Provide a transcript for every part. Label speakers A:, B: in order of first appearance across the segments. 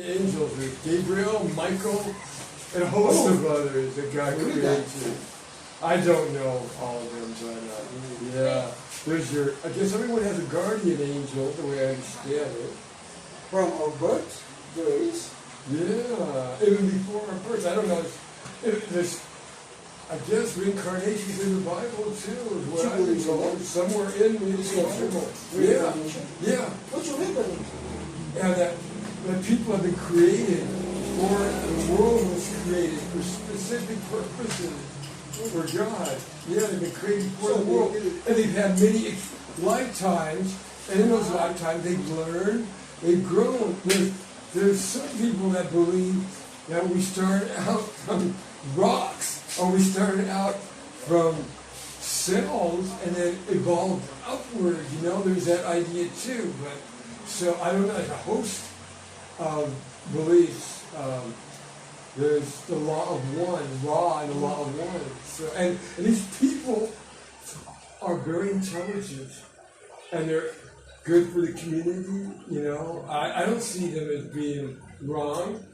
A: angels. There's Gabriel, Michael, and a host of others that God created. I don't know all of them, but yeah. There's I guess everyone has a guardian angel, the way I understand it.
B: From our birth, there is.
A: Yeah, even before our birth. I don't know. There's, I guess reincarnation's in the Bible too, is what I've been told. Somewhere in the Bible. Yeah.
B: What's your reincarnation?
A: And that people have been created for, the world was created for specific purposes for God. Yeah, they've been created for the world. And they've had many lifetimes, and in those lifetimes they've learned, they've grown. There's some people that believe that we started out from rocks, or we started out from cells and then evolved upward. You know, there's that idea too. But so I don't know. There's a host of beliefs. There's the law of one, Ra, and the law of one. So and these people are very intelligent, and they're good for the community. You know, I don't see them as being wrong.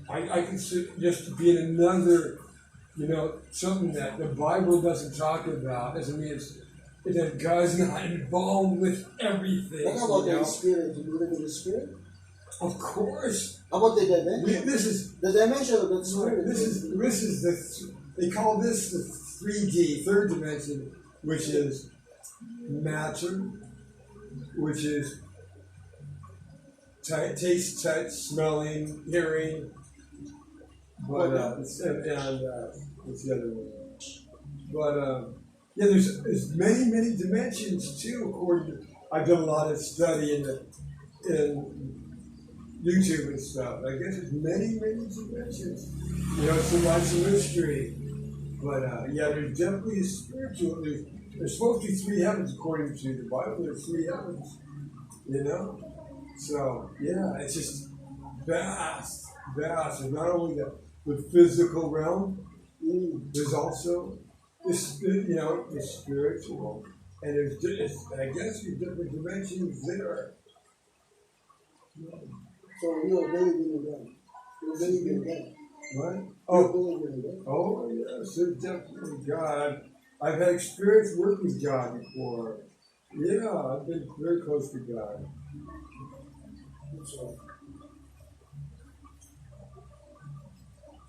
A: I consider just being another, you know, something that the Bible doesn't talk about. Doesn't mean that God's not involved with everything.
B: What about the spirit? Do you believe in the spirit?
A: Of course.
B: How about the dimension?
A: This is
B: the dimension of the spirit.
A: This is they call this the 3D, third dimension, which is matter, which is taste, touch, smelling, hearing. But what's the other one? But yeah, there's many dimensions too. According to, I've done a lot of study in YouTube and stuff. I guess there's many dimensions. You know, it's lots of mystery. But yeah, there's definitely a spiritual. There's supposed to be 3 heavens according to the Bible. There's 3 heavens. You know, so yeah, it's just vast. And not only the physical realm, there's also the spiritual, and I guess there's different dimensions there.
B: So you are believing in God. You're believing in God.
A: What?
B: Oh
A: yes, there's definitely God. I've had experience working with God before. Yeah, I've been very close to God.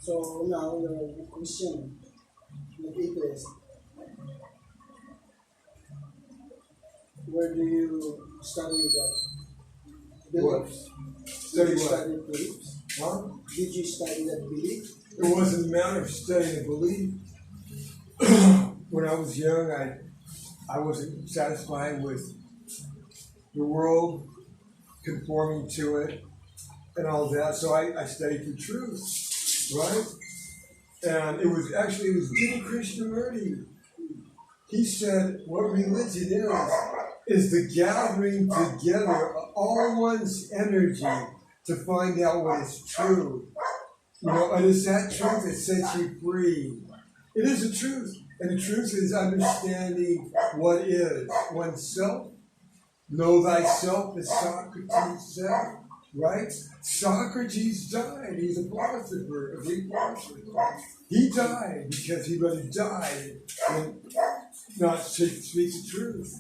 B: So now you're a Christian, you're atheist. Where do you study the beliefs?
A: Study what?
B: Study beliefs?
A: Huh?
B: Did you study that belief?
A: It wasn't a matter of studying a belief. When I was young, I wasn't satisfied with the world, conforming to it, and all that. So I studied for truth, right? And it was Dean Krishnamurti. He said, what religion is the gathering together of all one's energy to find out what is true. You know, and it's that truth that sets you free. It is the truth. And the truth is understanding what is oneself. Know thyself, as Socrates said, right? Socrates died. He's a philosopher, a Greek philosopher. He died because he would have died and not speak the truth.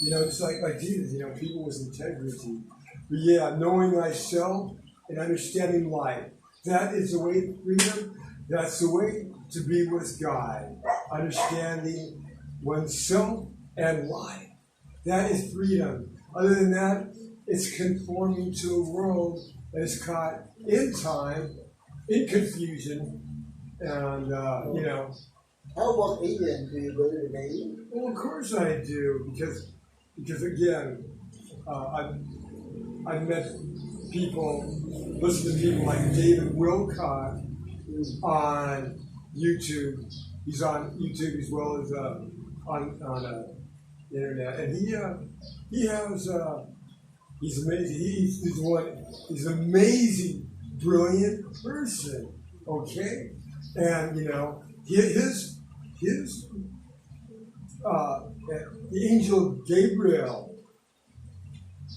A: You know, it's like Jesus, you know, people with integrity. But yeah, knowing thyself and understanding life. That is the way to freedom. That's the way to be with God. Understanding oneself and life. That is freedom. Other than that, it's conforming to a world that is caught in time, in confusion, and, you know.
B: How about aliens? Do you believe in aliens?
A: Well, of course I do, because again, I've met people, listen to people like David Wilcock on YouTube. He's on YouTube as well as on the internet, and he has he's amazing. He's an amazing, brilliant person. Okay, and you know his the angel Gabriel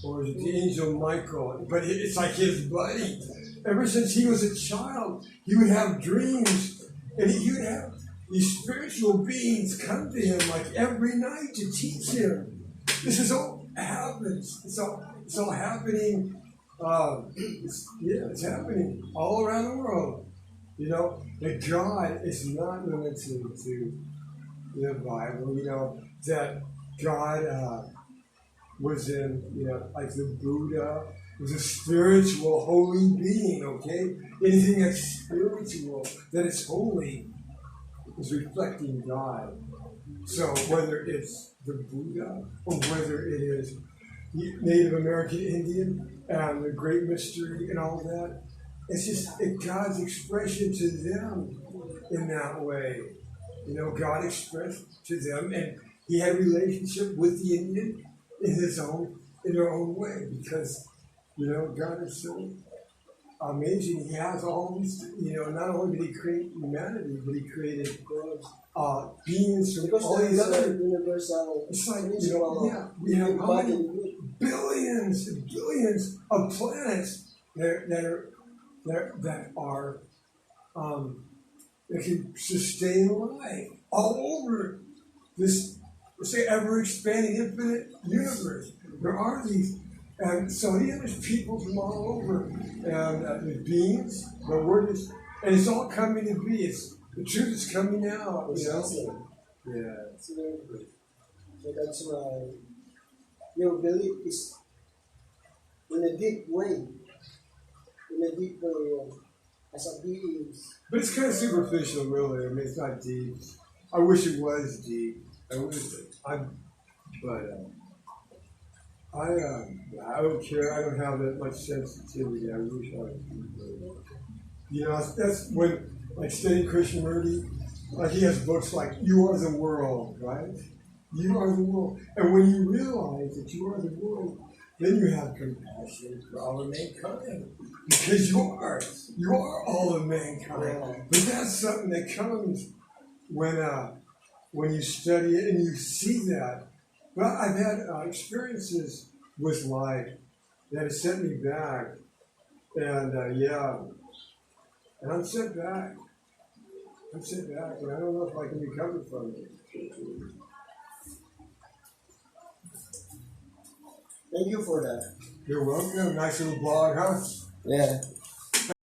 A: or is it the angel Michael? But it's like his buddy. Ever since he was a child, he would have dreams, and he would have these spiritual beings come to him like every night to teach him. This is all happens. It's all happening. It's happening all around the world. You know, that God is not limited to the Bible. You know, that God was in, you know, like the Buddha was a spiritual, holy being, okay? Anything that's spiritual, that is holy, is reflecting God. So whether it's the Buddha or whether it is Native American Indian and the Great Mystery and all that, it's just God's expression to them in that way. You know, God expressed to them, and he had a relationship with the Indian in their own way, because, you know, God is so amazing. He has all these, you know, not only did he create humanity, but he created beings from all these other
B: universal.
A: It's like, you know, we have how many billions and billions of planets that are that can sustain life all over this, say, ever expanding infinite universe. There are these, and so there's people from all over, and the beings, the word is, and it's all coming to be. The truth is coming out. You know? Yeah.
B: It's very good. So that's why your belief is in a deep way. As a being.
A: But it's kind of superficial, really. I mean, it's not deep. I wish it was deep. I don't care. I don't have that much sensitivity. I wish I was. You know, that's when, like, studying Krishnamurti, like, he has books like "You Are the World," right? You are the world, and when you realize that you are the world, then you have compassion for all of mankind, because you are all of mankind. But that's something that comes when you study it and you see that. But I've had experiences with life that have sent me back, and and I'm sent back. and I don't know if I can recover from it.
B: Thank you for that.
A: You're welcome. Nice little blog, huh?
B: Yeah.